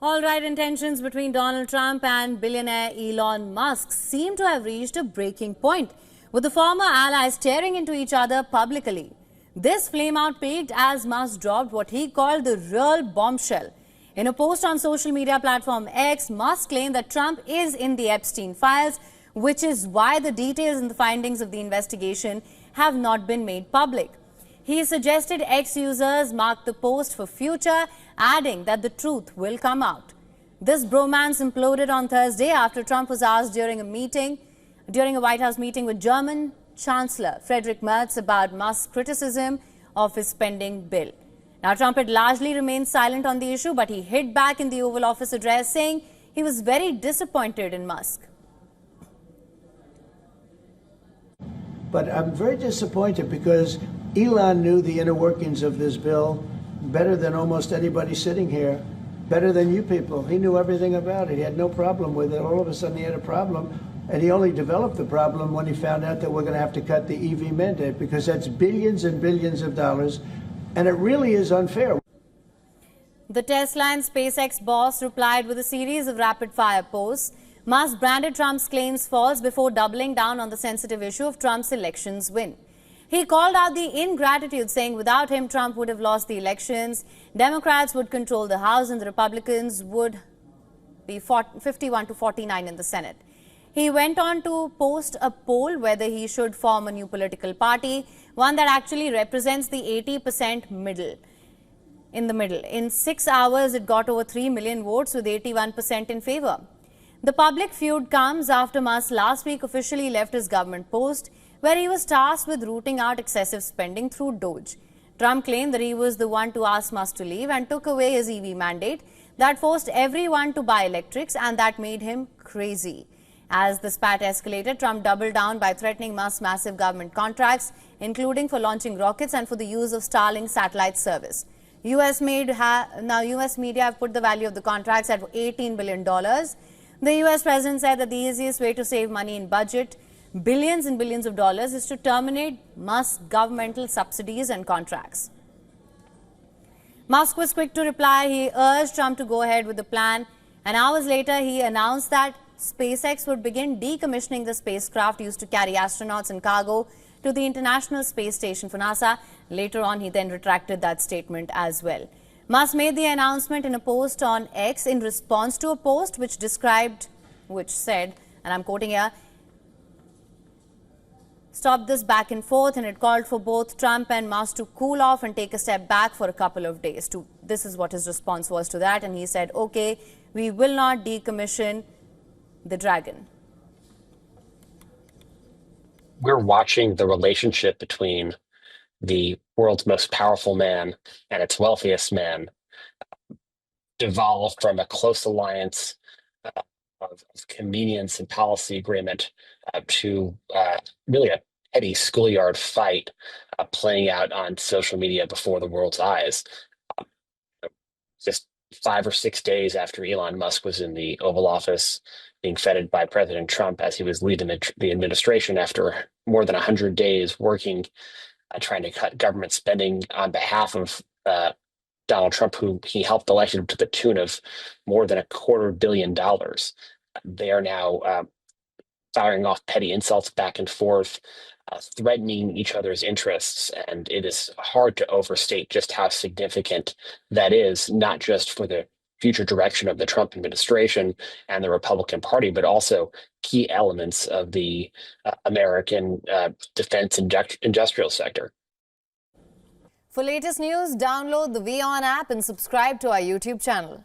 All right, tensions between Donald Trump and billionaire Elon Musk seem to have reached a breaking point, with the former allies staring into each other publicly. This flameout peaked as Musk dropped what he called the real bombshell. In a post on social media platform X, Musk claimed that Trump is in the Epstein files, which is why the details and the findings of the investigation have not been made public. He suggested X users mark the post for future, adding that the truth will come out. This bromance imploded on Thursday after Trump was asked during a White House meeting with German Chancellor Friedrich Merz about Musk's criticism of his spending bill. Now, Trump had largely remained silent on the issue, but he hit back in the Oval Office address, saying he was very disappointed in Musk. But I'm very disappointed because Elon knew the inner workings of this bill better than almost anybody sitting here, better than you people. He knew everything about it. He had no problem with it. All of a sudden he had a problem, and he only developed the problem when he found out that we're going to have to cut the EV mandate, because that's billions and billions of dollars, and it really is unfair. The Tesla and SpaceX boss replied with a series of rapid-fire posts. Musk branded Trump's claims false before doubling down on the sensitive issue of Trump's elections win. He called out the ingratitude, saying without him, Trump would have lost the elections, Democrats would control the House, and the Republicans would be 51 to 49 in the Senate. He went on to post a poll whether he should form a new political party, one that actually represents the 80% middle. In 6 hours, it got over 3 million votes with 81% in favor. The public feud comes after Musk last week officially left his government post, where he was tasked with rooting out excessive spending through Doge. Trump claimed that he was the one to ask Musk to leave and took away his EV mandate that forced everyone to buy electrics, and that made him crazy. As the spat escalated, Trump doubled down by threatening Musk's massive government contracts, including for launching rockets and for the use of Starlink satellite service. US media have put the value of the contracts at $18 billion. The US president said that the easiest way to save money in budget, billions and billions of dollars, is to terminate Musk's governmental subsidies and contracts. Musk was quick to reply. He urged Trump to go ahead with the plan, and hours later he announced that SpaceX would begin decommissioning the spacecraft used to carry astronauts and cargo to the International Space Station for NASA. Later on, he then retracted that statement as well. Musk made the announcement in a post on X in response to a post which said, and I'm quoting here, "Stop this back and forth," and it called for both Trump and Musk to cool off and take a step back for a couple of days. This is what his response was to that, and he said, "Okay, we will not decommission the Dragon." We're watching the relationship between the world's most powerful man and its wealthiest man devolve from a close alliance of convenience and policy agreement to really a petty schoolyard fight playing out on social media before the world's eyes. Just 5 or 6 days after Elon Musk was in the Oval Office being feted by President Trump as he was leading the administration after more than 100 days working, trying to cut government spending on behalf of Donald Trump, who he helped elect to the tune of more than $250 million. They are now firing off petty insults back and forth, threatening each other's interests. And it is hard to overstate just how significant that is, not just for the future direction of the Trump administration and the Republican Party, but also key elements of the American defense industrial sector. For latest news, download the WION app and subscribe to our YouTube channel.